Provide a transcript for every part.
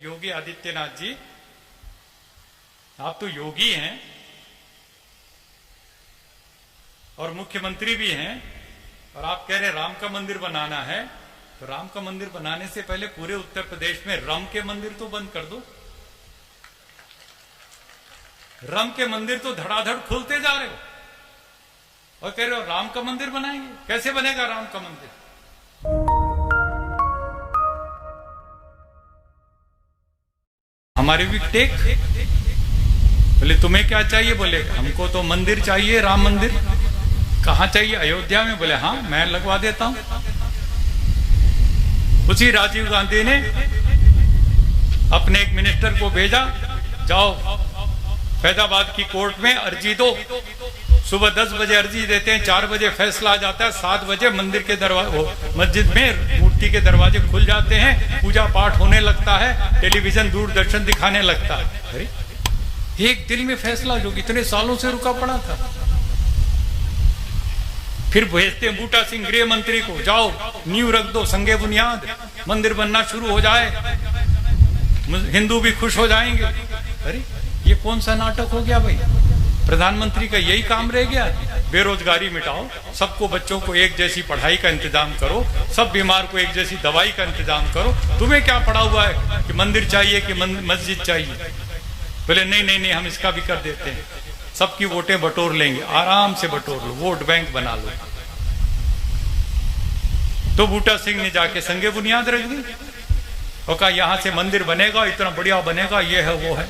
योगी आदित्यनाथ जी, आप तो योगी हैं और मुख्यमंत्री भी हैं और आप कह रहे राम का मंदिर बनाना है, तो राम का मंदिर बनाने से पहले पूरे उत्तर प्रदेश में राम के मंदिर तो बंद कर दो। राम के मंदिर तो धड़ाधड़ खुलते जा रहे हो और कह रहे हो राम का मंदिर बनाएंगे। कैसे बनेगा राम का मंदिर? हमारे भी टेक बोले तुम्हें क्या चाहिए? बोले हमको तो मंदिर चाहिए, राम मंदिर। कहां चाहिए? अयोध्या में। बोले हाँ मैं लगवा देता हूं। उसी राजीव गांधी ने अपने एक मिनिस्टर को भेजा, जाओ फैजाबाद की कोर्ट में अर्जी दो। सुबह 10 बजे अर्जी देते हैं, 4 बजे फैसला आ जाता है, 7 बजे मंदिर के दरवाजे, मस्जिद में मूर्ति के दरवाजे खुल जाते हैं, पूजा पाठ होने लगता है, टेलीविजन दूरदर्शन दिखाने लगता है। अरे एक दिन में फैसला जो इतने सालों से रुका पड़ा था। फिर भेजते हैं बूटा सिंह गृह मंत्री को, जाओ नींव रख दो, संगे बुनियाद, मंदिर बनना शुरू हो जाए, हिंदू भी खुश हो जाएंगे। अरे ये कौन सा नाटक हो गया भाई? प्रधानमंत्री का यही काम रह गया? बेरोजगारी मिटाओ, सबको बच्चों को एक जैसी पढ़ाई का इंतजाम करो, सब बीमार को एक जैसी दवाई का इंतजाम करो। तुम्हें क्या पड़ा हुआ है कि मंदिर चाहिए कि मस्जिद चाहिए? बोले नहीं नहीं नहीं, हम इसका भी कर देते हैं, सबकी वोटें बटोर लेंगे, आराम से बटोर लो, वोट बैंक बना लो। तो बूटा सिंह ने जाके संगे बुनियाद रख दी और कहा यहां से मंदिर बनेगा, इतना बढ़िया बनेगा, ये है वो है।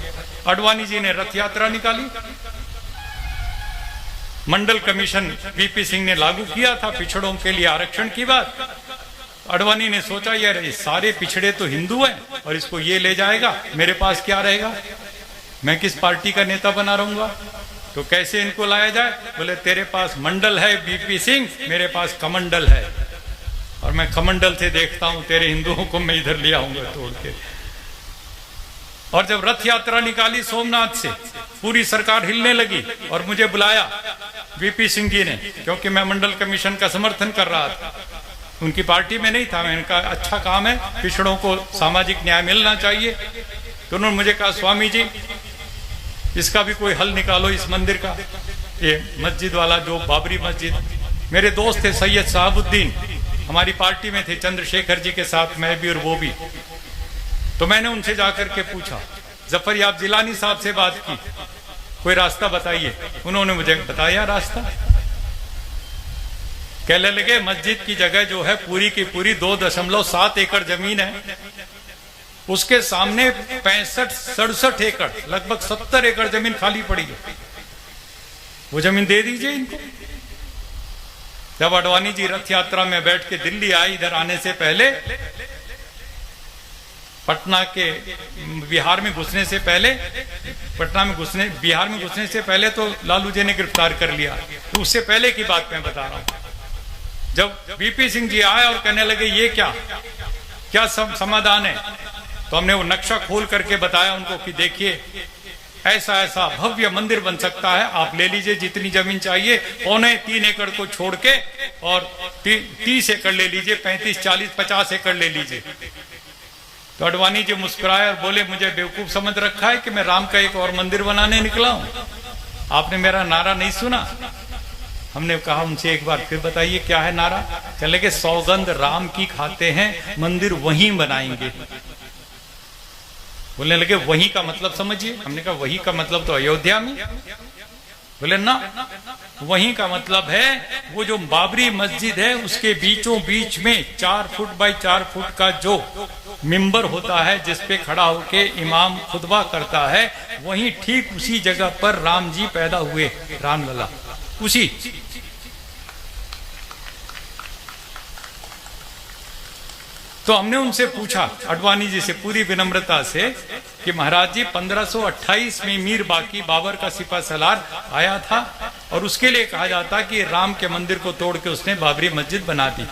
आडवाणी जी ने रथ यात्रा निकाली, मंडल कमीशन वीपी सिंह ने लागू किया था पिछड़ों के लिए आरक्षण की बात। आडवाणी ने सोचा यार ये सारे पिछड़े तो हिंदू हैं और इसको ये ले जाएगा, मेरे पास क्या रहेगा, मैं किस पार्टी का नेता बना रहूंगा, तो कैसे इनको लाया जाए? बोले तेरे पास मंडल है वीपी सिंह, मेरे पास कमंडल है और मैं कमंडल से देखता हूं तेरे हिंदुओं को मैं इधर ले आऊंगा तोड़ के। और जब रथ यात्रा निकाली सोमनाथ से, पूरी सरकार हिलने लगी और मुझे बुलाया वीपी सिंह जी ने, क्योंकि मैं मंडल कमीशन का समर्थन कर रहा था, उनकी पार्टी में नहीं था। मैंने कहा अच्छा काम है, पिछड़ों को सामाजिक न्याय मिलना चाहिए। तो उन्होंने मुझे कहा स्वामी जी इसका भी कोई हल निकालो, इस मंदिर का, ये मस्जिद वाला जो बाबरी मस्जिद। मेरे दोस्त थे सैयद साहबुद्दीन, हमारी पार्टी में थे, चंद्रशेखर जी के साथ मैं भी और वो भी। तो मैंने उनसे जाकर के पूछा, जफर याब जिलानी साहब से बात की, कोई रास्ता बताइए। उन्होंने मुझे बताया रास्ता। कहने लगे मस्जिद की जगह जो है पूरी की पूरी 2.7 एकड़ जमीन है, उसके सामने 65-67 एकड़, लगभग 70 एकड़ जमीन खाली पड़ी है, वो जमीन दे दीजिए इनको। जब आडवाणी जी रथ यात्रा में बैठ के दिल्ली आए, इधर आने से पहले पटना के बिहार में घुसने से पहले, बिहार में घुसने से पहले तो लालू जी ने गिरफ्तार कर लिया। तो उससे पहले की बात मैं बता रहा हूं। जब वीपी सिंह जी आए और कहने लगे ये क्या समाधान है, तो हमने वो नक्शा खोल करके बताया उनको कि देखिए ऐसा ऐसा भव्य मंदिर बन सकता है, आप ले लीजिए जितनी जमीन चाहिए, 3.25 एकड़ को छोड़ के, और 30 एकड़ ले लीजिए, 35, 40, 50 एकड़ ले लीजिए। तो आडवाणी जी मुस्कुराए और बोले मुझे बेवकूफ समझ रखा है कि मैं राम का एक और मंदिर बनाने निकला हूं? आपने मेरा नारा नहीं सुना? हमने कहा उनसे एक बार फिर बताइए क्या है नारा? चले कि सौगंध राम की खाते हैं, मंदिर वहीं बनाएंगे। बोलने लगे वहीं का मतलब समझिए। हमने कहा वहीं का मतलब तो अयोध्या में। बोले ना, वहीं का मतलब है वो जो बाबरी मस्जिद है उसके बीचों बीच में 4 फुट बाई 4 फुट का जो मिंबर होता है जिस पे खड़ा होके इमाम खुतबा करता है, वहीं ठीक उसी जगह पर राम जी पैदा हुए, रामलला उसी। तो हमने उनसे पूछा आडवाणी जी से पूरी विनम्रता से कि महाराज जी 1528 में मीर बाकी बाबर का सिपा सलार आया था और उसके लिए कहा जाता कि राम के मंदिर को तोड़ के उसने बाबरी मस्जिद बना दी।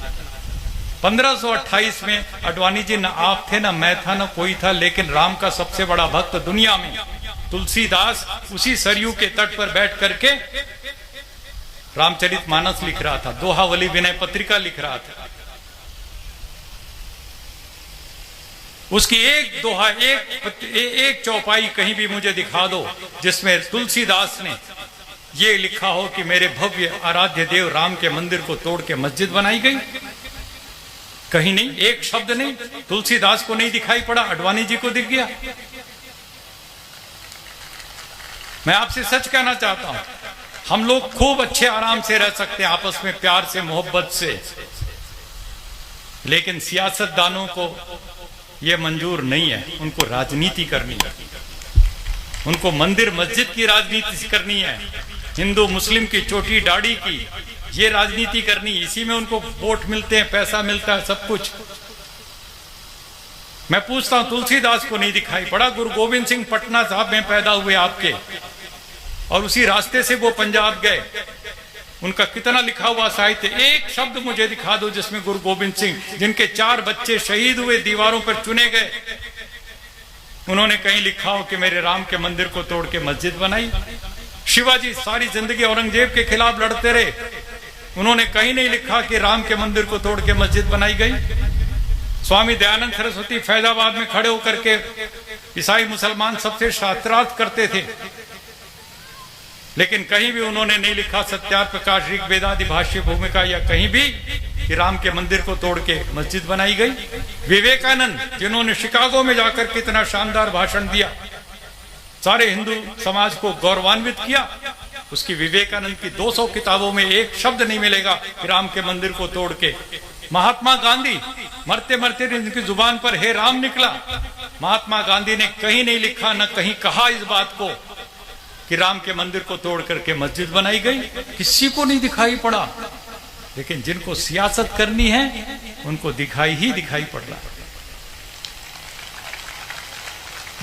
1528 में आडवाणी जी, न आप थे न मैं था न कोई था, लेकिन राम का सबसे बड़ा भक्त दुनिया में तुलसीदास उसी सरयू के तट पर बैठ करके रामचरितमानस लिख रहा था, दोहावली विनय पत्रिका लिख रहा था। उसकी एक दोहा, एक चौपाई कहीं भी मुझे दिखा दो जिसमें तुलसीदास ने ये लिखा हो कि मेरे भव्य आराध्य देव राम के मंदिर को तोड़ के मस्जिद बनाई गई। कहीं नहीं, एक शब्द नहीं। तुलसीदास को नहीं दिखाई पड़ा, अडवाणी जी को दिख गया। मैं आपसे सच कहना चाहता हूं, हम लोग खूब अच्छे आराम से रह सकते हैं आपस में, प्यार से, मोहब्बत से, लेकिन सियासतदानों को यह मंजूर नहीं है। उनको राजनीति करनी है, उनको मंदिर मस्जिद की राजनीति करनी है, हिंदू मुस्लिम की चोटी दाढ़ी की ये राजनीति करनी। इसी में उनको वोट मिलते हैं, पैसा मिलता है, सब कुछ। मैं पूछता हूं, तुलसीदास को नहीं दिखाई पड़ा? गुरु गोविंद सिंह पटना साहब में पैदा हुए आपके, और उसी रास्ते से वो पंजाब गए। उनका कितना लिखा हुआ साहित्य, एक शब्द मुझे दिखा दो जिसमें गुरु गोविंद सिंह, जिनके 4 बच्चे शहीद हुए, दीवारों पर चुने गए, उन्होंने कहीं लिखा हो कि मेरे राम के मंदिर को तोड़ के मस्जिद बनाई? शिवाजी सारी जिंदगी औरंगजेब के खिलाफ लड़ते रहे, उन्होंने कहीं नहीं लिखा कि राम के मंदिर को तोड़ के मस्जिद बनाई गई। स्वामी दयानंद सरस्वती फैजाबाद में खड़े होकर के ईसाई मुसलमान सबसे शास्त्रार्थ करते थे, लेकिन कहीं भी उन्होंने नहीं लिखा सत्यार्थ प्रकाश ऋग्वेदादि भाष्य भूमिका या कहीं भी कि राम के मंदिर को तोड़ के मस्जिद बनाई गई। विवेकानंद, जिन्होंने शिकागो में जाकर कितना शानदार भाषण दिया, सारे हिंदू समाज को गौरवान्वित किया, उसकी विवेकानंद की 200 किताबों में एक शब्द नहीं मिलेगा कि राम के मंदिर को तोड़ के। महात्मा गांधी, मरते मरते इनकी जुबान पर हे राम निकला, महात्मा गांधी ने कहीं नहीं लिखा, न कहीं कहा इस बात को कि राम के मंदिर को तोड़ करके मस्जिद बनाई गई। किसी को नहीं दिखाई पड़ा, लेकिन जिनको सियासत करनी है उनको दिखाई ही दिखाई पड़ रहा।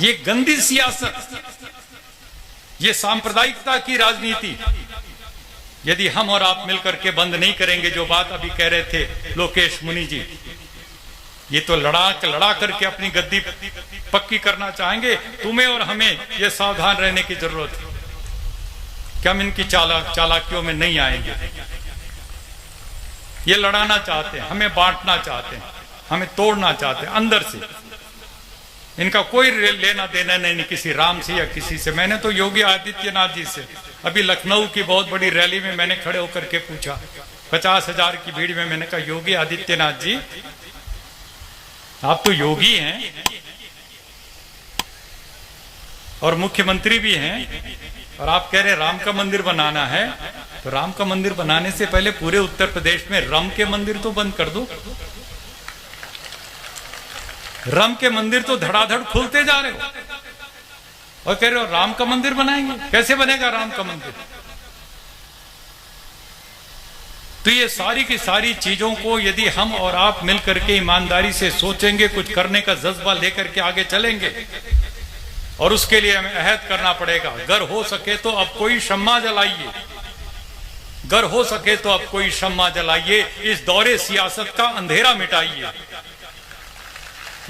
ये गंदी सियासत, ये सांप्रदायिकता की राजनीति यदि हम और आप मिलकर के बंद नहीं करेंगे, जो बात अभी कह रहे थे लोकेश मुनि जी, ये तो लड़ा करके अपनी गद्दी पक्की करना चाहेंगे। तुम्हें और हमें ये सावधान रहने की जरूरत है कि हम इनकी चालाकियों में नहीं आएंगे। ये लड़ाना चाहते हैं, हमें बांटना चाहते हैं, हमें तोड़ना चाहते हैं अंदर से। इनका कोई लेना देना नहीं किसी राम से या किसी से। मैंने तो योगी आदित्यनाथ जी से अभी लखनऊ की बहुत बड़ी रैली में मैंने खड़े होकर के पूछा, 50,000 की भीड़ में, मैंने कहा योगी आदित्यनाथ जी, आप तो योगी हैं और मुख्यमंत्री भी हैं, और आप कह रहे राम का मंदिर बनाना है, तो राम का मंदिर बनाने से पहले पूरे उत्तर प्रदेश में रम के मंदिर तो बंद कर दो। राम के मंदिर तो धड़ाधड़ खुलते जा रहे हो और कह रहे हो राम का मंदिर बनाएंगे। कैसे बनेगा राम का मंदिर? तो ये सारी की सारी चीजों को यदि हम और आप मिलकर के ईमानदारी से सोचेंगे, कुछ करने का जज्बा लेकर के आगे चलेंगे, और उसके लिए हमें अहद करना पड़ेगा। अगर हो सके तो अब कोई शम्मा जलाइए, अगर हो सके तो अब कोई शम्मा जलाइए, इस दौरे सियासत का अंधेरा मिटाइए।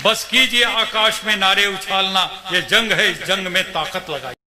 बस कीजिए आकाश में नारे उछालना, ये जंग है, इस जंग में ताकत लगाइए।